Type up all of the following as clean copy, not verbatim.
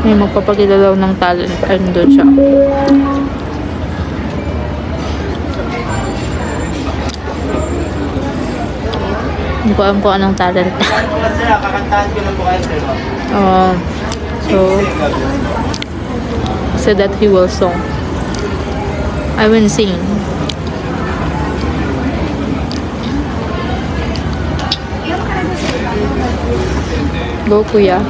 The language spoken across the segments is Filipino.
May magpapakilala ng talent. Ayun doon siya. Hindi ko alam kung anong talent. Kakantahan ko lang po kayo, sir. So, said that he will song. I will sing. Go, kuya.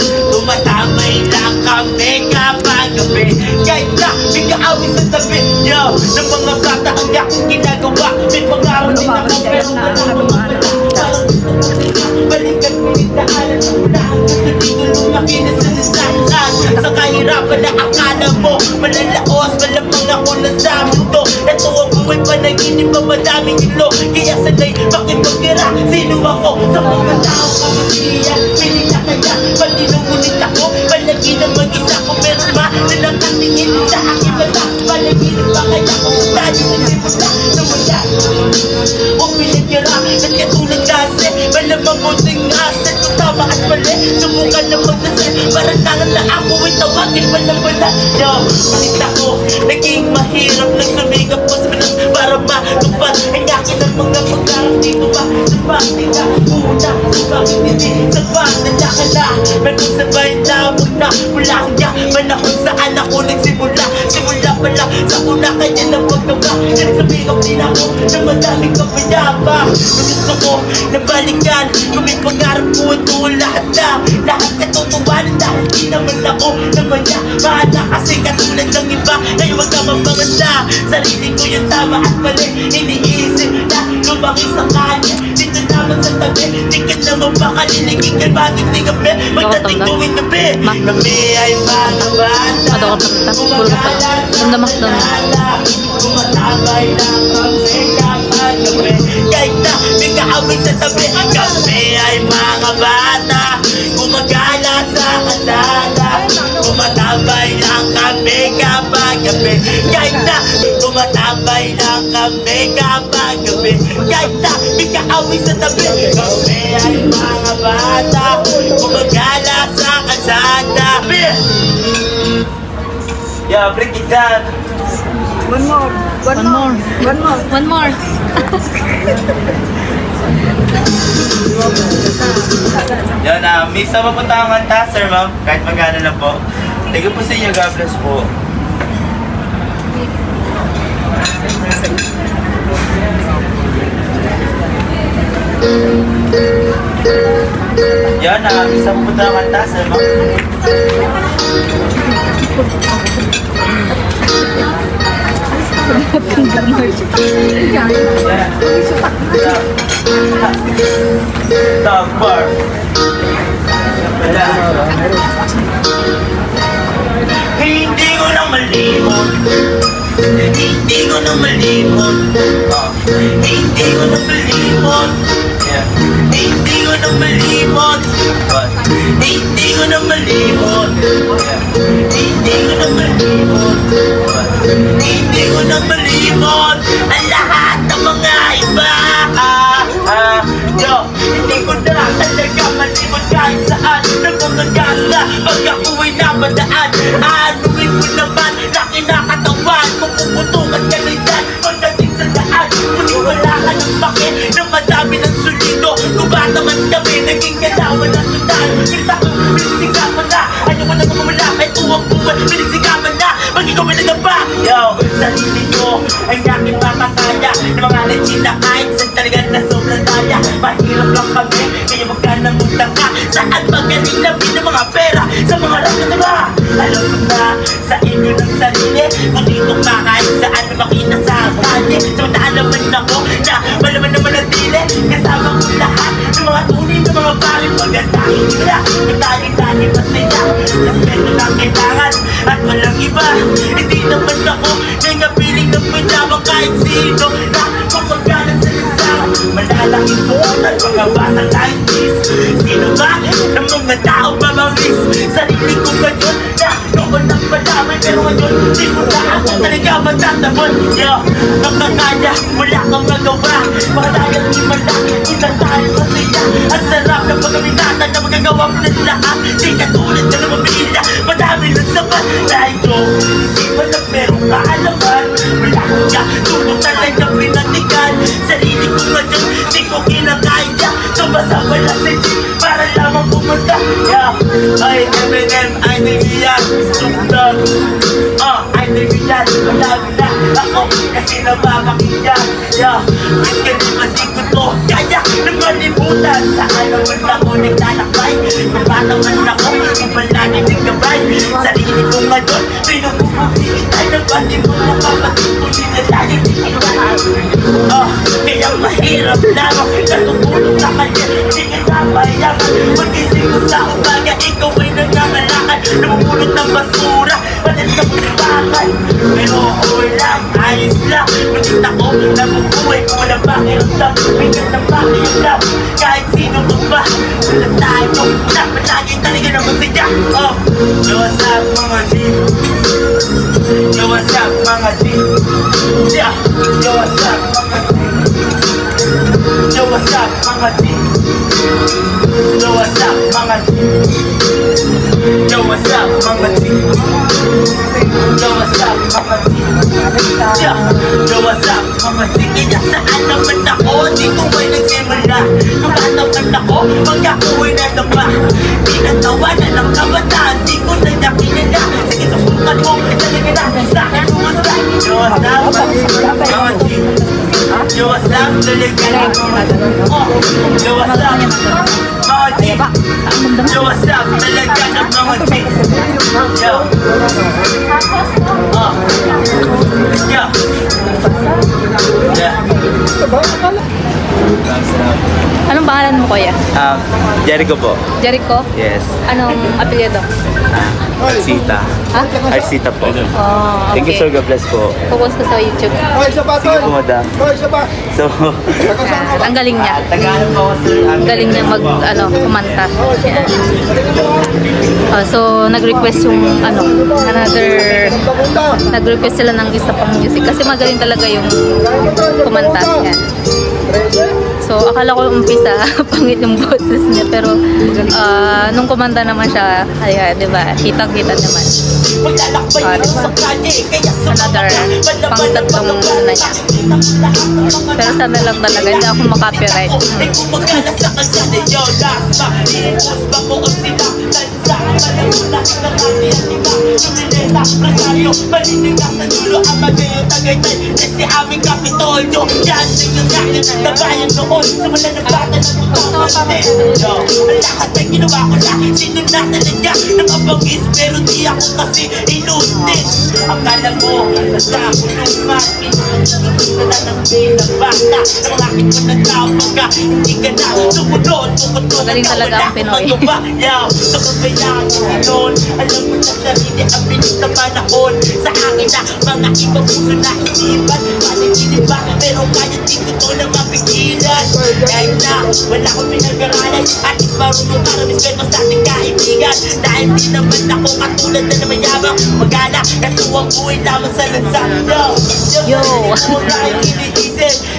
Tumatamay lang kami kapag gabi. Kahit na bigkaawin sa tabi niyo ng mga bata ang aking ginagawa. May pangarap din ako pero wala. Balikan mo yung daanan ng unahan. Gusto dito lumaki na sa nasahan. Sa kahirapan na akala mo malalaos, malamang ako na sa mundo. Ito ang buhay panaginip pa madaming ilo. Kaya sanay makipagkira. Sino ako sa mga tao kamasiyan? Pili na kaya pati nung ngunit ako palagi na mag-isa ko. Meron ba na nakatingin sa aking mata? Panaginip pa kaya ko sa tayo nagsimula na wala. O pinagira at katulad kasi malamang munting aset. Kung tama at mali subukan na magdasal. Parang tangan na ako ay tawagin wala. Yo, ulit ako naging mahirap. Nagsumikap ko sa pinas para matupad ang akin ang mga pagkarap. Dito ba sa bakit ka muna? Sa bakit hindi? Sa bakit nakala? Meron sabay na muna mula kaya panahon saan ako nagsimula. Simula pa lang sa una kanya na pagkaba. Nagsumikap din ako na madaming kapayapa. Gusto ko na balikan kung may pangarap ko ito lahat na. Lahat katutuwanan dahil di naman ako namaya. Mahala kasi katulad ng iba. Ngayon wag ka mapangasta. Sarili ko yung tama at mali. Iniisip na lumaki sa kanya. Dito naman sa tabi. Di ka naman pakaliligin ka bakit di gabi. Magdating tuwing gabi. Gabi ay mga bata. Tumatabay lang kami kapag gabi. Kahit na may kaaway sa tabi. Gabi ay mga bata. Gumagala sa kalsada. Tumatabay lang kami kapag gabi. Kahit na tumatabay lang kami kapag gabi. Kahit na may kaaway sa tabi. Gabi ay mga bata. Gumagala sa kalsada. Yeah, break it down. One more. Yan na, may isa pa po tayong kanta, sir, ma'am. Kahit magana na po. Thank you po sa inyo, God bless po. Yan na, may isa pa po tayong kanta, sir, ma'am. Tampar. Hindi ko na malimot. Hindi ko na malimot. Hindi ko na malimot. Hindi ko na malimot. Hindi ko na malimot. Hindi ko na malimot. Hindi ko na malimot ang lahat ng mga iba. Yo, hindi ko na talaga malimot kahit saan. Nagmamagas na pag ako'y napadaan. Anuin ko naman na kinakatawan. Pupuputukan ka na yan pagdating sa daan. Ngunit wala ka ng pake na madami ng solido. Kung bata man kami, naging galawan ng sudan. Kita ko, pinagsikapan na. Ayaw mo na mamamala, ay tuwang buwan. Pinagsikapan na, pag ikaw ay nagaba. Yo, sarili ko ay aking makakaya. Ng mga legit na kahit sa talaga na sobrang daya. Mahirap lang kami, kaya wag ka na saan magaling na ng mga pera sa mga rap na diba? Alam mo na sa inyo ng sarili kung dito kahit saan na makita sa kalye. Samantaan naman ako na malaman naman ang dili kasama ko lahat ng mga tunay na mga pari. Pagkatahin nila matali-tali masaya respeto lang kailangan at walang iba. Hindi naman ako nangapiling ng pajama kahit sino na kapagkala sa lansangan. Malalaking suotan mga batang 90s. Sino ba ng mga tao mamamiss? Sarili ko ngayon na noon ang madamay pero ngayon di mo na ako talaga matatabon. Yo, nakakaya, wala kang magawa. Makadayang di malaki, kita tayo masaya. Ang sarap ng pagkaminatan na magagawa mo ng lahat. Di katulad na ng pamilya, madami ng sapat. Dahil ko, isipan na merong kaalaman. Wala kang ka, tulong talaga pinatikan. Sarili ko ngayon, di ko kinakaya. Sumasama lang sa jeep para lamang pumunta. Yeah, ay M&M, ay niliyan, Snoop Dogg. Ay niliyan, madami na ako kasi nababakilya. Yeah, miss ka di ba di ko to kaya nang malimutan. Saan naman ako naglalakbay? Mabata man ako, kung palagi nagkabay. Sarili ko ngayon, pinagpupagigitay ng pati mo mapapatuloy na lagi nagkabay. Kaya mahirap lang natutulog sa kanya. Di kita mayaman, magising ko sa umaga. Ikaw ay nangangalakad, namumulot ng basura, palit sa pagbakan. Pero okay lang, ayos lang. Magit ako, nabubuhay ko walang pakiramdam. Bigyan ng pakiramdam, kahit sino ko ba. Wala tayo, dapat lagi talaga na masaya. Yo, what's up mga G? Yo, what's up mga G? Yeah, yo, what's up mga G? Yo, what's up mga G? Yo, what's up mga G? Yo, what's up mga G? Yo, what's up mga G? Yeah, yo, what's up mga G? Kaya saan naman ako? Di ko ay nagsimula. Kung naman ako, magkakuwi na naman. Di natawa na ng kabataan. Di ko na nakinila. Sige, subukan mo. Talaga na sa akin. What's up? Yo, what's up mga G? Yo, what's up? Talaga na. Yo, what's up mga G? Yo, what's up? Talaga na mga G? Yo. Yeah. Yeah. Anong pangalan mo, kuya? Jericho po. Jericho? Yes. Anong apelyido? Arsita. Ha? Arsita po. Okay. Thank you, sir. God bless po. Focus ko sa YouTube. Sige po, madam. So, Ang galing niya. Tagalog po ako, sir. Ang galing niya kumanta. Yan. So, nag-request yung nag-request sila ng isa pang music kasi magaling talaga yung kumanta. Yan. So, akala ko umpisa pangit yung boses niya pero nung kumanta naman siya, ayan, di ba? Kitang-kita naman. Another pang-tatlong na niya. Pero sana lang talaga, hindi ako makapiright. Simula ng bata na lahat ay ginawa ko na. Sino na talaga ng abangis pero di ako kasi inutin. Akala mo nasa kulungan, pinagsusunod ng bilang bata. Ng mga aking panaglaw pagka hindi ka na sumunod. Magaling talaga ang Pinoy. So kaya sinun, alam mo na sarili ang bilis na panahon. Sa akin na mga ibang puso na isipan. Panininin ba pero kaya di ko to na mapigilan. Kahit na wala akong pinag-aralan at is marunong para mispeto sa ating kaibigan. Dahil di naman ako katulad na mayabang magana at tuwang buhay lamang sa lansanyo. Yo!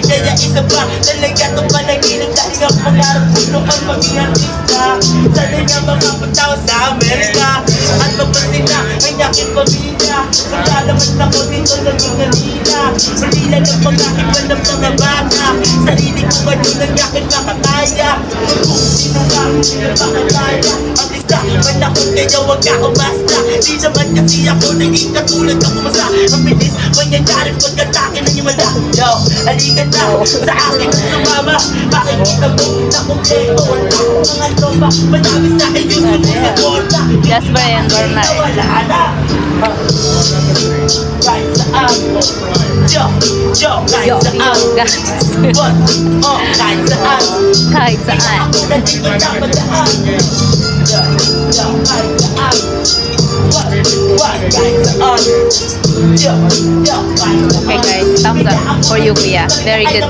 Kaya isa pa talaga itong panaginip dahil nga pangarap ko noon maging artista. Sana nga mga tao sa Amerika at mapansin na ang aking pamilya. Kaya naman ako dito naging kanina. Malila ng mga iba ng mga bata. Sarili ko ngayon ang aking makakaya. Kung sino nga, sino makakaya. basta panahon kaya wag ka umasta. Di naman kasi ako naging katulad ng kumasa. Ang bilis mangyayari pagkatake ng himala. Yo, halika na sa akin at sumama. Makikita mo na kompleto. Mga tropa, madami sa akin yung sumusuporta. Jasper and Bernard. Kahit saan. Yo, kahit saan. Guys. What? Kahit saan. Kahit saan. Ako na dito na madaan. Yo, kahit saan. What? Kahit saan. Yo, kahit saan. Okay guys, thumbs up for you, Kuya. Very good.